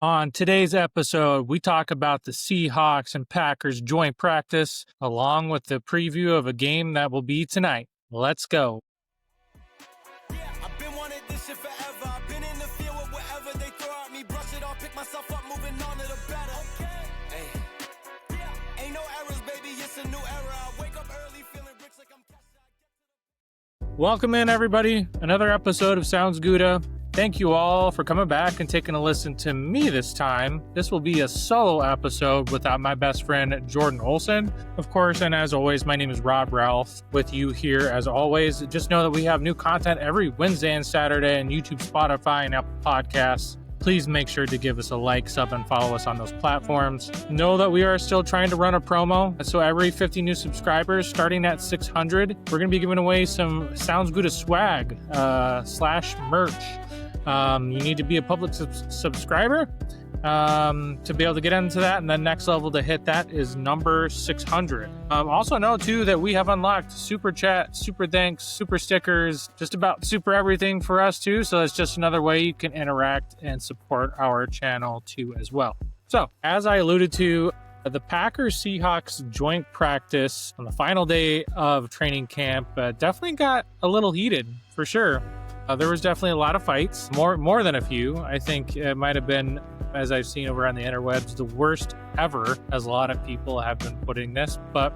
On today's episode, we talk about the Seahawks and Packers joint practice, along with the preview of a game that will be tonight. Let's go. Yeah, I've been wanting this shit forever. I've been in the field with whatever they throw at me. Brush it off, pick myself up, moving on to the better. Okay. Hey. Yeah. Ain't no errors, baby. It's a new era. I wake up early, feeling rich like I'm cashed. Welcome in, everybody. Another episode of Sounds Gouda. Thank you all for coming back and taking a listen to me this time. This will be a solo episode without my best friend, Jordan Olson. Of course, and as always, my name is Rob Ralph with you here as always. Just know that we have new content every Wednesday and Saturday on YouTube, Spotify, and Apple Podcasts. Please make sure to give us a like, sub, and follow us on those platforms. Know that we are still trying to run a promo. So every 50 new subscribers, starting at 600, we're going to be giving away some Sounds Gouda swag slash merch. You need to be a public subscriber to be able to get into that. And the next level to hit that is number 600. Also know, too, that we have unlocked Super Chat, Super Thanks, Super Stickers, just about super everything for us, too. So it's just another way you can interact and support our channel, too, as well. So, as I alluded to, the Packers-Seahawks joint practice on the final day of training camp definitely got a little heated, for sure. There was definitely a lot of fights, more than a few. I think it might have been, as I've seen over on the interwebs, the worst ever, as a lot of people have been putting this. But,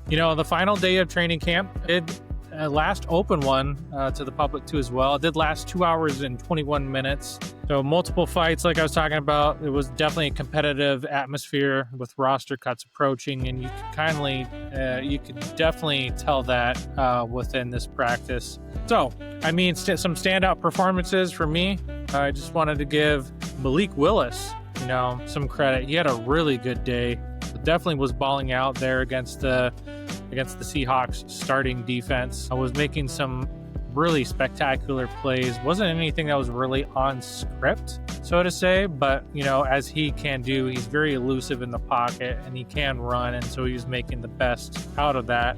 you know, the final day of training camp, it last open one to the public too as well. It did last 2 hours and 21 minutes. So multiple fights, like I was talking about. It was definitely a competitive atmosphere with roster cuts approaching, and you could definitely tell that within this practice. So, I mean, some standout performances for me. I just wanted to give Malik Willis, some credit. He had a really good day. Definitely was balling out there against the Seahawks starting defense. I was making some really spectacular plays. Wasn't anything that was really on script, so to say, but as he can do, he's very elusive in the pocket and he can run, and so he's making the best out of that.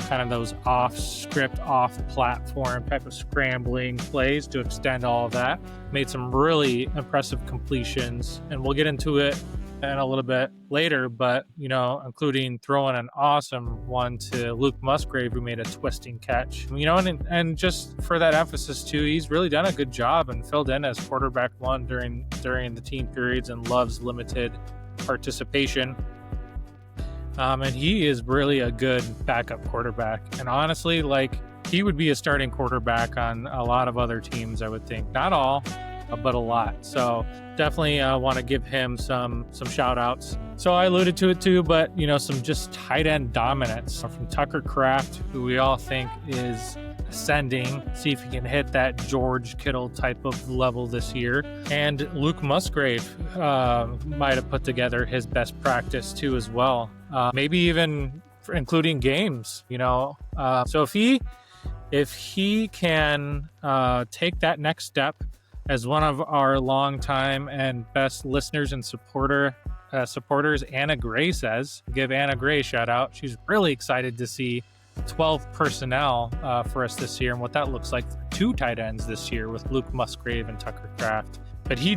Kind of those off script, off platform type of scrambling plays to extend all of that. Made some really impressive completions, and we'll get into it in a little bit later, but including throwing an awesome one to Luke Musgrave, who made a twisting catch. And just for that emphasis too, he's really done a good job and filled in as quarterback one during the team periods and loves limited participation. And he is really a good backup quarterback. And honestly, he would be a starting quarterback on a lot of other teams, I would think. Not all, but a lot. So definitely want to give him some shout outs. So I alluded to it too, but some just tight end dominance from Tucker Kraft, who we all think is ascending. See if he can hit that George Kittle type of level this year. And Luke Musgrave might have put together his best practice too as well. Maybe even including games, So if he can take that next step, as one of our longtime and best listeners and supporters, Anna Gray says, give Anna Gray a shout out. She's really excited to see 12 personnel for us this year and what that looks like for two tight ends this year with Luke Musgrave and Tucker Kraft. But he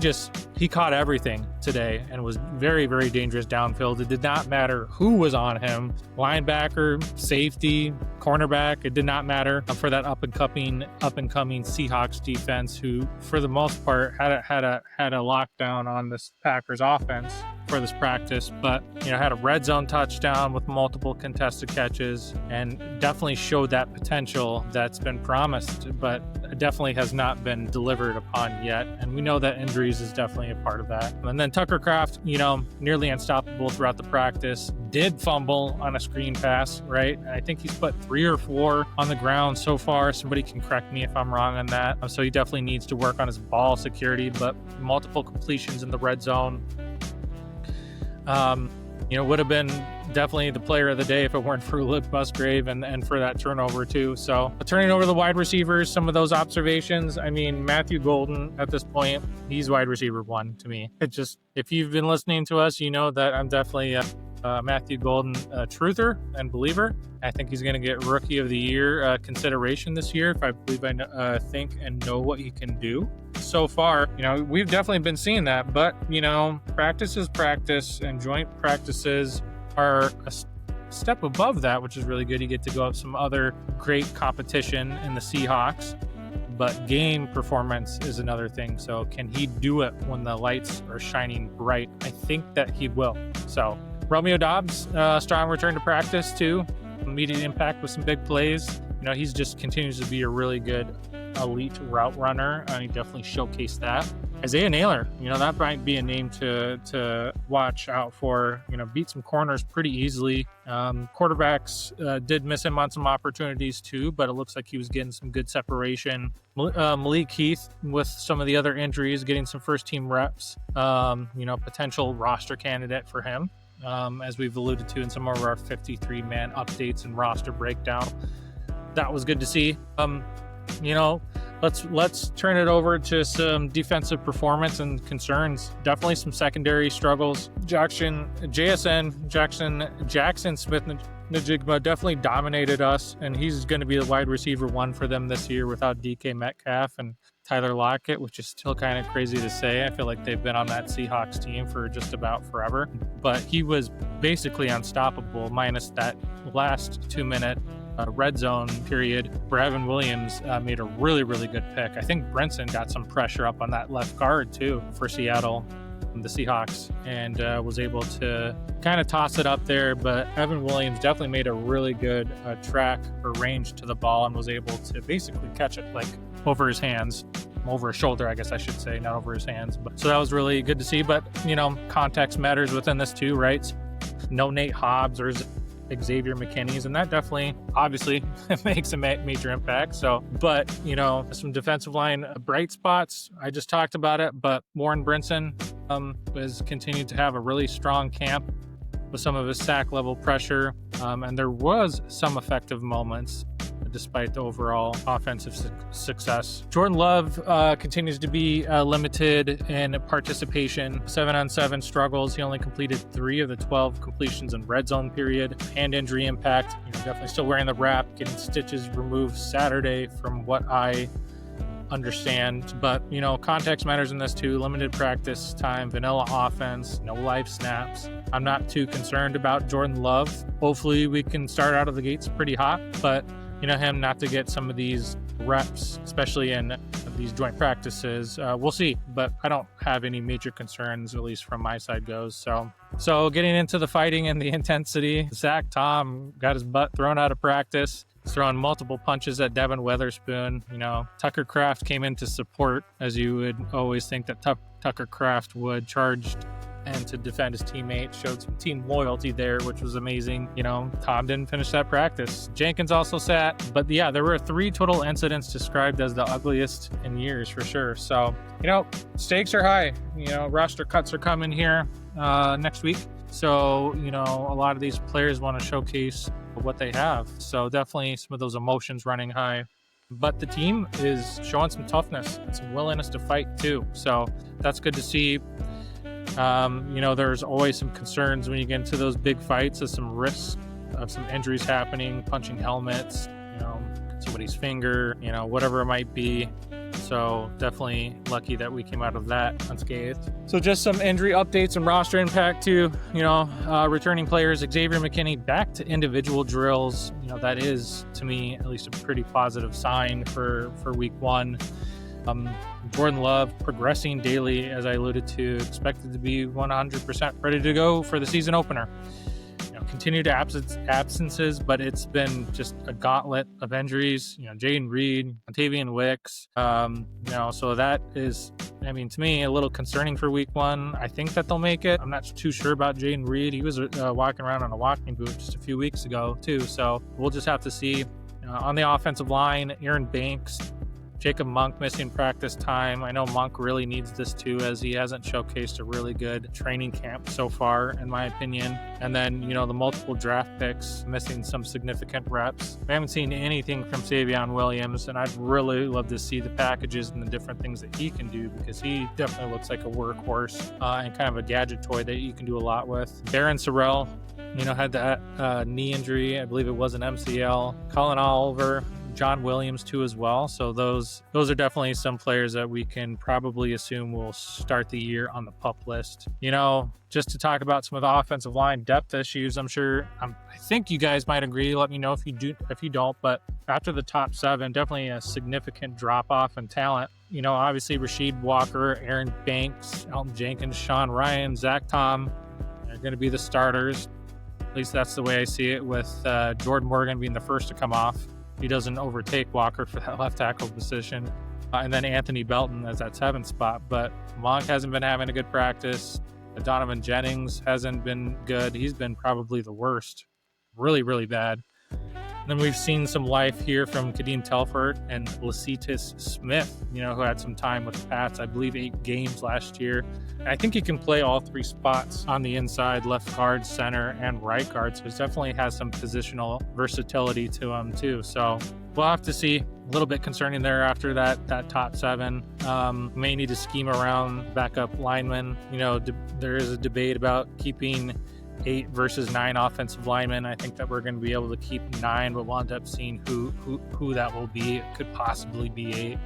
caught everything today and was very, very dangerous downfield. It did not matter who was on him, linebacker, safety, cornerback. It did not matter for that up and coming Seahawks defense, who for the most part had a lockdown on this Packers offense for this practice, but had a red zone touchdown with multiple contested catches and definitely showed that potential that's been promised, but definitely has not been delivered upon yet. And we know that injuries is definitely a part of that. And then Tucker Kraft, nearly unstoppable throughout the practice, did fumble on a screen pass, right? I think he's put 3 or 4 on the ground so far. Somebody can correct me if I'm wrong on that. So he definitely needs to work on his ball security, but multiple completions in the red zone. Would have been definitely the player of the day if it weren't for Luke Musgrave and for that turnover too. So turning over the wide receivers, some of those observations. I mean, Matthew Golden at this point, he's wide receiver 1 to me. It just, if you've been listening to us, you know that I'm definitely Matthew Golden truther and believer. I think he's going to get Rookie of the Year consideration this year, if I believe I think and know what he can do. So far, we've definitely been seeing that, but, practice is practice, and joint practices are a step above that, which is really good. You get to go up some other great competition in the Seahawks, but game performance is another thing. So can he do it when the lights are shining bright? I think that he will. So Romeo Doubs, strong return to practice too. Immediate impact with some big plays. He's just continues to be a really good elite route runner. He definitely showcased that. Isaiah Naylor, that might be a name to watch out for. Beat some corners pretty easily. Quarterbacks did miss him on some opportunities too, but it looks like he was getting some good separation. Malik Heath, with some of the other injuries, getting some first team reps. Potential roster candidate for him, as we've alluded to in some of our 53-man updates and roster breakdown. That was good to see. Let's turn it over to some defensive performance and concerns. Definitely some secondary struggles. Jackson Smith-Njigba definitely dominated us, and he's going to be the wide receiver 1 for them this year without DK Metcalf and Tyler Lockett, which is still kind of crazy to say. I feel like they've been on that Seahawks team for just about forever, but he was basically unstoppable minus that last 2-minute red zone period where Evan Williams made a really, really good pick. I think Brinson got some pressure up on that left guard too for Seattle, the Seahawks, and was able to kind of toss it up there. But Evan Williams definitely made a really good track or range to the ball and was able to basically catch it like over his hands, over his shoulder, I guess I should say, not over his hands. But so that was really good to see. But context matters within this too, right? No Nate Hobbs or Xavier McKinney's, and that definitely obviously makes a major impact. So, but some defensive line bright spots, I just talked about it, but Warren Brinson has continued to have a really strong camp with some of his sack level pressure, and there was some effective moments despite the overall offensive success. Jordan Love continues to be limited in participation. 7-on-7 struggles. He only completed 3 of the 12 completions in red zone period. Hand injury impact. Definitely still wearing the wrap, getting stitches removed Saturday from what I understand. But, context matters in this too. Limited practice time, vanilla offense, no live snaps. I'm not too concerned about Jordan Love. Hopefully we can start out of the gates pretty hot, but him not to get some of these reps, especially in these joint practices. We'll see, but I don't have any major concerns, at least from my side goes. So getting into the fighting and the intensity, Zach Tom got his butt thrown out of practice. He's throwing multiple punches at Devin Witherspoon. Tucker Kraft came in to support, as you would always think that Tucker Kraft would, charged and to defend his teammate, showed some team loyalty there, which was amazing. Tom didn't finish that practice. Jenkins also sat, but yeah, there were 3 total incidents described as the ugliest in years for sure. So, stakes are high. Roster cuts are coming here next week. So, a lot of these players want to showcase what they have. So definitely some of those emotions running high. But the team is showing some toughness and some willingness to fight too. So that's good to see. There's always some concerns when you get into those big fights of some risks of some injuries happening, punching helmets, somebody's finger, whatever it might be. So definitely lucky that we came out of that unscathed. So just some injury updates and roster impact too. Returning players, Xavier McKinney back to individual drills. That is, to me, at least a pretty positive sign for week 1. Jordan Love progressing daily, as I alluded to, expected to be 100% ready to go for the season opener. Continued absences, but it's been just a gauntlet of injuries. Jaden Reed, Montavian Wicks. So that is, to me, a little concerning for week 1. I think that they'll make it. I'm not too sure about Jaden Reed. He was walking around on a walking boot just a few weeks ago too. So we'll just have to see. On the offensive line, Aaron Banks, Jacob Monk missing practice time. I know Monk really needs this too, as he hasn't showcased a really good training camp so far, in my opinion. And then, the multiple draft picks missing some significant reps. We haven't seen anything from Savion Williams, and I'd really love to see the packages and the different things that he can do, because he definitely looks like a workhorse and kind of a gadget toy that you can do a lot with. Darren Sorrell, had that knee injury. I believe it was an MCL. Colin Oliver, John Williams too as well. So those are definitely some players that we can probably assume will start the year on the PUP list. Just to talk about some of the offensive line depth issues, I think you guys might agree. Let me know if you don't. But after the top 7, definitely a significant drop off in talent. Obviously Rasheed Walker, Aaron Banks, Elton Jenkins, Sean Ryan, Zach Tom are going to be the starters. At least that's the way I see it, with Jordan Morgan being the first to come off. He doesn't overtake Walker for that left tackle position. And then Anthony Belton as that 7th spot. But Monk hasn't been having a good practice. Donovan Jennings hasn't been good. He's been probably the worst. Really, really bad. And then we've seen some life here from Kadeem Telford and Lecitus Smith, who had some time with the Pats, I believe 8 games last year. And I think he can play all 3 spots on the inside, left guard, center, and right guard. So he definitely has some positional versatility to him too. So we'll have to see. A little bit concerning there after that top 7. May need to scheme around backup linemen. There is a debate about keeping 8 versus 9 offensive linemen. I think that we're going to be able to keep 9, but we'll end up seeing who that will be. It could possibly be 8,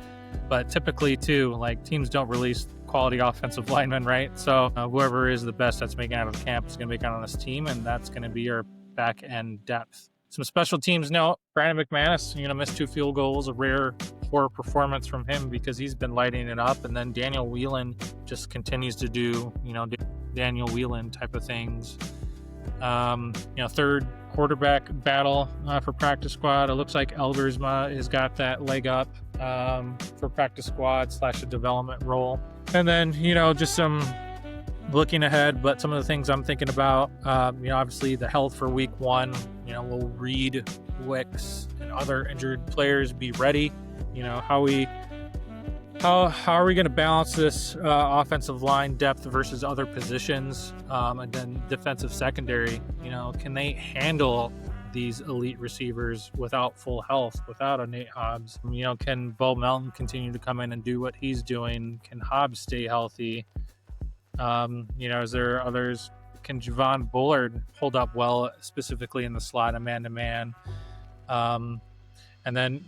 but typically too, teams don't release quality offensive linemen, right? So whoever is the best that's making out of the camp is going to make out on this team, and that's going to be our back end depth. Some special teams note: Brandon McManus, missed 2 field goals, a rare poor performance from him because he's been lighting it up. And then Daniel Whelan just continues to do, Daniel Whelan type of things. Third quarterback battle for practice squad. It looks like Eldersma has got that leg up for practice squad / a development role. And then, just some looking ahead, but some of the things I'm thinking about, obviously the health for week 1, will Reed, Wicks, and other injured players be ready? How are we going to balance this offensive line depth versus other positions, and then defensive secondary? Can they handle these elite receivers without full health, without a Nate Hobbs? Can Bo Melton continue to come in and do what he's doing? Can Hobbs stay healthy? Is there others? Can Javon Bullard hold up well, specifically in the slot, a man-to-man? And then,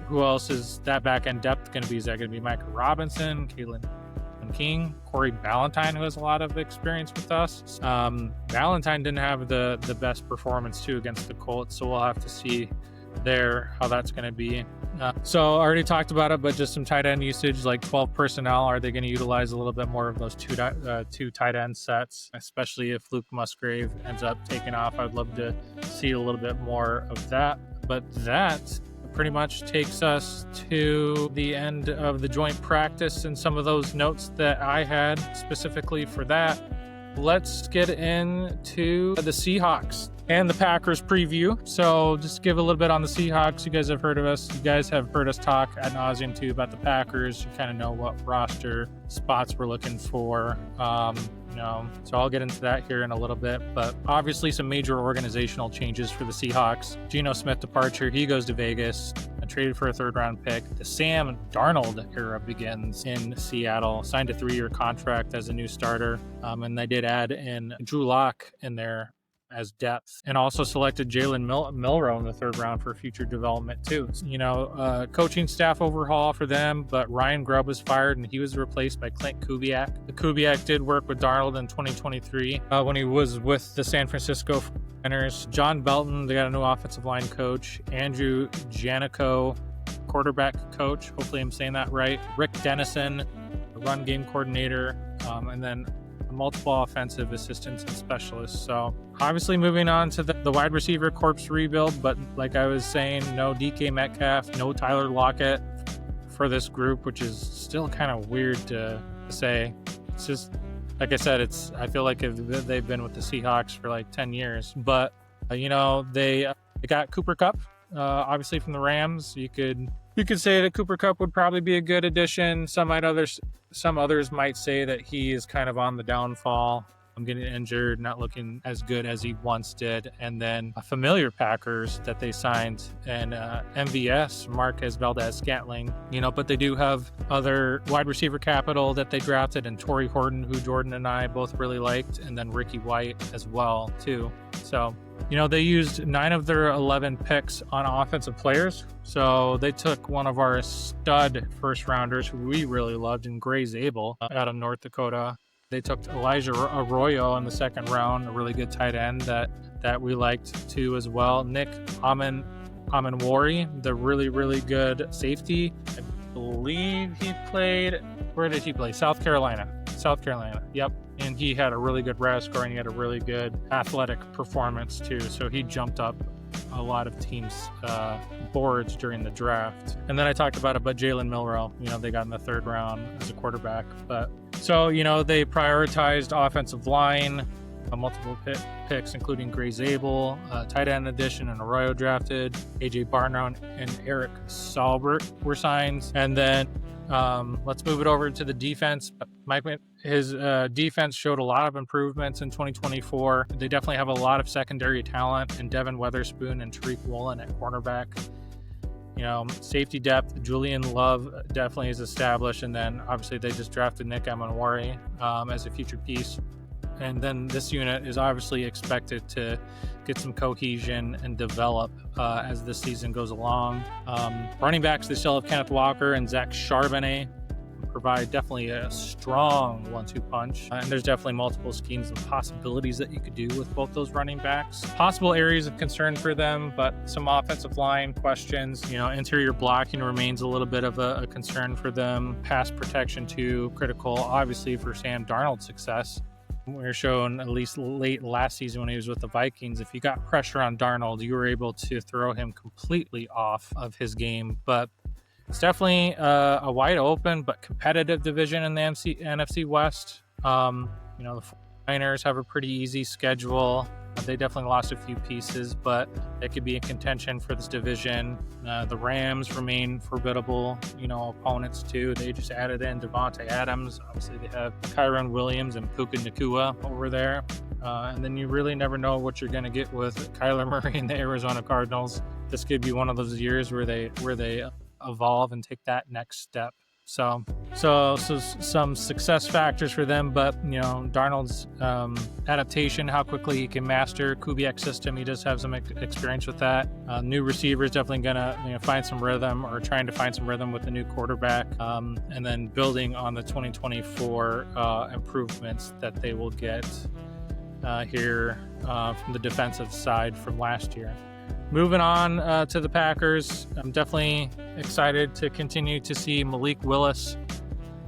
who else is that back-end depth going to be? Is that going to be Micah Robinson, Caitlin King, Corey Ballantyne, who has a lot of experience with us? Ballantyne didn't have the best performance, too, against the Colts, so we'll have to see there how that's going to be. So I already talked about it, but just some tight end usage, 12 personnel. Are they going to utilize a little bit more of those two tight end sets, especially if Luke Musgrave ends up taking off? I'd love to see a little bit more of that. But that pretty much takes us to the end of the joint practice and some of those notes that I had specifically for that. Let's get into the Seahawks and the Packers preview. So just give a little bit on the Seahawks. You guys have heard of us. You guys have heard us talk ad nauseum too about the Packers. You kind of know what roster spots we're looking for. So I'll get into that here in a little bit, but obviously some major organizational changes for the Seahawks. Geno Smith departure, he goes to Vegas and traded for a 3rd round pick. The Sam Darnold era begins in Seattle, signed a 3-year contract as a new starter. And they did add in Drew Lock in there as depth, and also selected Jalen Milroe in the 3rd round for future development too. Coaching staff overhaul for them, but Ryan Grubb was fired and he was replaced by Clint Kubiak. The Kubiak did work with Darnold in 2023 when he was with the San Francisco 49ers. John Belton, they got a new offensive line coach. Andrew Janico, quarterback coach. Hopefully I'm saying that right. Rick Dennison, the run game coordinator, and then multiple offensive assistants and specialists. So obviously moving on to the wide receiver corps rebuild, but like I was saying, no DK Metcalf, no Tyler Lockett for this group, which is still kind of weird to say. It's just, like I said, I feel like they've been with the Seahawks for 10 years, but they got Cooper Kupp, obviously from the Rams. You could You could say that Cooper Kupp would probably be a good addition. Some others might say that he is kind of on the downfall. I'm getting injured, not looking as good as he once did. And then a familiar Packers that they signed, and MVS, Marquez Valdez-Scantling, but they do have other wide receiver capital that they drafted, and Torrey Horton, who Jordan and I both really liked, and then Ricky White as well, too. So, they used 9 of their 11 picks on offensive players. So they took one of our stud first rounders who we really loved in Gray Zabel out of North Dakota. They took Elijah Arroyo in the second round, a really good tight end that we liked too as well. Nick Amenwari, the really, really good safety. I believe he played, where did he play? South Carolina. Yep. And he had a really good route scoring. He had a really good athletic performance too. So he jumped up a lot of teams' boards during the draft. And then I talked about it, but Jalen Milroe, they got in the third round as a quarterback. But so, they prioritized offensive line, multiple picks, including Gray Zabel, tight end addition, and Arroyo drafted. AJ Barnround and Eric Saubert were signed. And then let's move it over to the defense. His defense showed a lot of improvements in 2024. They definitely have a lot of secondary talent in Devin Weatherspoon and Tariq Woolen at cornerback. Safety depth, Julian Love definitely is established. And then obviously they just drafted Nick Amenwari as a future piece. And then this unit is obviously expected to get some cohesion and develop as the season goes along. Running backs, they still have Kenneth Walker and Zach Charbonnet, provide definitely a strong 1-2 punch. And there's definitely multiple schemes and possibilities that you could do with both those running backs. Possible areas of concern for them, but some offensive line questions. Interior blocking remains a little bit of a concern for them. Pass protection too, critical, obviously, for Sam Darnold's success. We were shown, at least late last season when he was with the Vikings, if you got pressure on Darnold, you were able to throw him completely off of his game. But it's definitely a wide open but competitive division in the NFC West. The 49ers have a pretty easy schedule. They definitely lost a few pieces, but they could be in contention for this division. The Rams remain formidable, opponents too. They just added in Devontae Adams. Obviously, they have Kyron Williams and Puka Nacua over there. And then you really never know what you're going to get with Kyler Murray and the Arizona Cardinals. This could be one of those years where they evolve and take that next step. So some success factors for them, but Darnold's adaptation, how quickly he can master Kubiak system, he does have some experience with that. New receivers definitely gonna find some rhythm, or trying to find some rhythm with the new quarterback, and then building on the 2024 improvements that they will get here from the defensive side from last year. Moving on to the Packers, I'm definitely excited to continue to see Malik Willis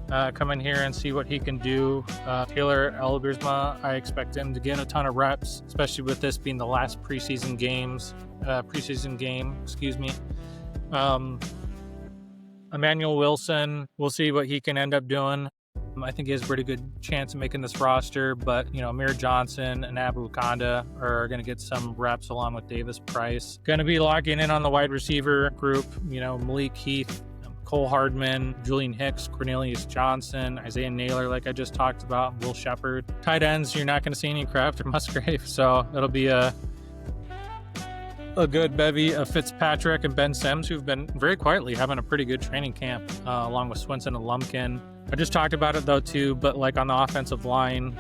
come in here and see what he can do. Taylor Elbersma, I expect him to get a ton of reps, especially with this being the last preseason game. Emmanuel Wilson, we'll see what he can end up doing. I think he has a pretty good chance of making this roster, but Amir Johnson and Abu Kanda are going to get some reps along with Davis Price. Going to be locking in on the wide receiver group. Malik Heath, Cole Hardman, Julian Hicks, Cornelius Johnson, Isaiah Naylor, like I just talked about, Will Shepard. Tight ends, you're not going to see any Kraft or Musgrave, so it'll be a good bevy of Fitzpatrick and Ben Sims, who've been very quietly having a pretty good training camp, along with Swinson and Lumpkin. I just talked about it though too, but like on the offensive line,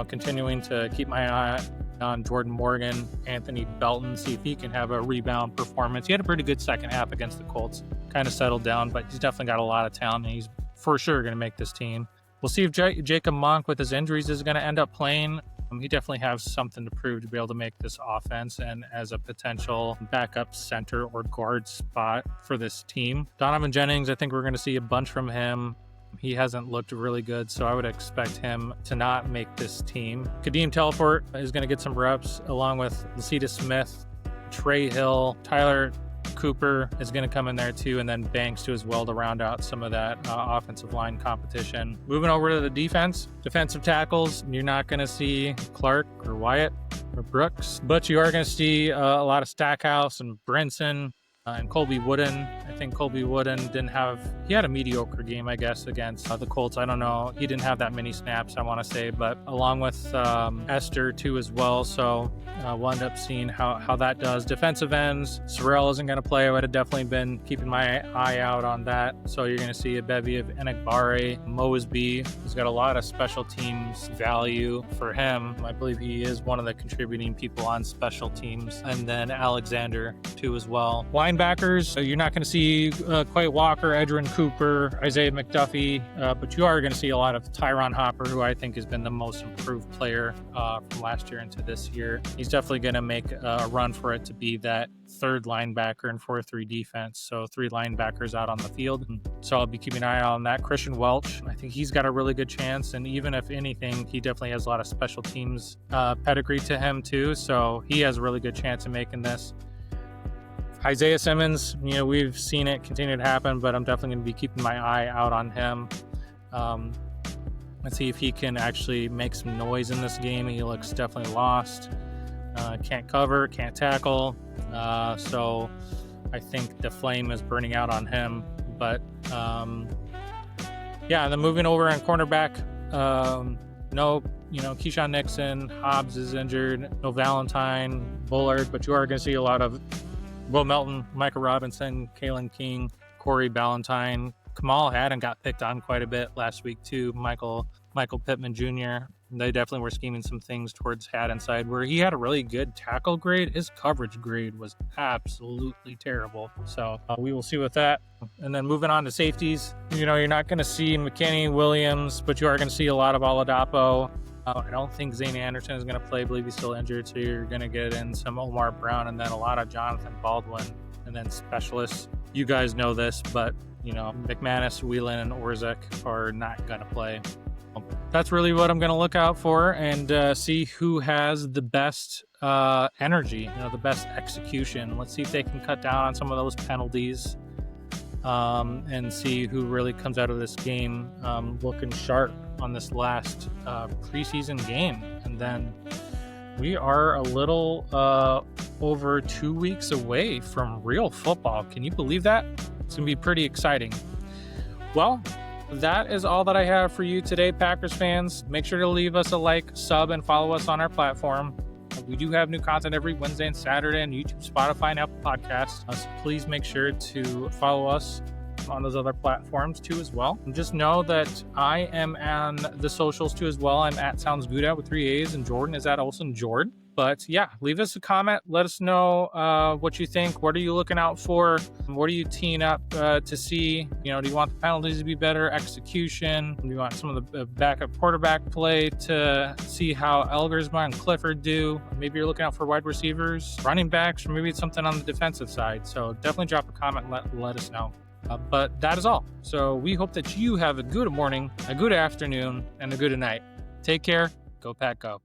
continuing to keep my eye on Jordan Morgan, Anthony Belton, see if he can have a rebound performance. He had a pretty good second half against the Colts, kind of settled down, but he's definitely got a lot of talent, and he's for sure going to make this team. We'll see if Jacob Monk with his injuries is going to end up playing. He definitely has something to prove to be able to make this offense and as a potential backup center or guard spot for this team. Donovan Jennings, I think we're going to see a bunch from him. He hasn't looked really good, so I would expect him to not make this team. Kadeem Telfort is going to get some reps along with Lasita Smith, Trey Hill, Tyler Cooper is going to come in there too, and then Banks too as well to round out some of that offensive line competition. Moving over to the defensive tackles, you're not going to see Clark or Wyatt or Brooks, but you are going to see a lot of Stackhouse and Brinson. And Colby Wooden, I think Colby Wooden he had a mediocre game, I guess, against the Colts. I don't know. He didn't have that many snaps, I want to say, but along with Esther too as well. So we'll end up seeing how that does. Defensive ends, Sorrell isn't going to play. I would have definitely been keeping my eye out on that. So you're going to see a bevy of Enagbare, Mosby, who's got a lot of special teams value for him. I believe he is one of the contributing people on special teams. And then Alexander too as well. Linebackers, you're not going to see Quay Walker, Edgerrin Cooper, Isaiah McDuffie, but you are going to see a lot of Tyron Hopper, who I think has been the most improved player from last year into this year. He's definitely going to make a run for it to be that third linebacker in 4-3 defense. So 3 linebackers out on the field. So I'll be keeping an eye on that. Christian Welch, I think he's got a really good chance. And even if anything, he definitely has a lot of special teams pedigree to him too. So he has a really good chance of making this. Isaiah Simmons, we've seen it continue to happen, but I'm definitely going to be keeping my eye out on him. Let's see if he can actually make some noise in this game. He looks definitely lost. Can't cover, can't tackle. So I think the flame is burning out on him. But then moving over on cornerback, Keyshawn Nixon, Hobbs is injured, no Valentine, Bullard, but you are going to see a lot of Will Melton, Micah Robinson, Kalen King, Corey Ballantyne. Kamal Haddon got picked on quite a bit last week too. Michael Pittman Jr. They definitely were scheming some things towards Haddon's side where he had a really good tackle grade. His coverage grade was absolutely terrible. So we will see with that. And then moving on to safeties, you're not going to see McKinney, Williams, but you are going to see a lot of Oladapo. I don't think Zane Anderson is going to play. I believe he's still injured. So you're going to get in some Omar Brown and then a lot of Jonathan Baldwin and then specialists. You guys know this, but McManus, Whelan, and Orzik are not going to play. That's really what I'm going to look out for and see who has the best energy, the best execution. Let's see if they can cut down on some of those penalties and see who really comes out of this game looking sharp on this last preseason game. And then we are a little over 2 weeks away from real football. Can you believe that? It's going to be pretty exciting. Well, that is all that I have for you today, Packers fans. Make sure to leave us a like, sub, and follow us on our platform. We do have new content every Wednesday and Saturday on YouTube, Spotify, and Apple Podcasts. So please make sure to follow us on those other platforms too as well. And just know that I am on the socials too as well. I'm at Sounds Good Out with 3 A's, and Jordan is at Olsen Jord. But yeah, leave us a comment. Let us know what you think. What are you looking out for? What are you teeing up to see? Do you want the penalties to be better? Execution? Do you want some of the backup quarterback play to see how Elgersma and Clifford do? Maybe you're looking out for wide receivers, running backs, or maybe it's something on the defensive side. So definitely drop a comment and let us know. But that is all. So we hope that you have a good morning, a good afternoon, and a good night. Take care. Go Pack Go.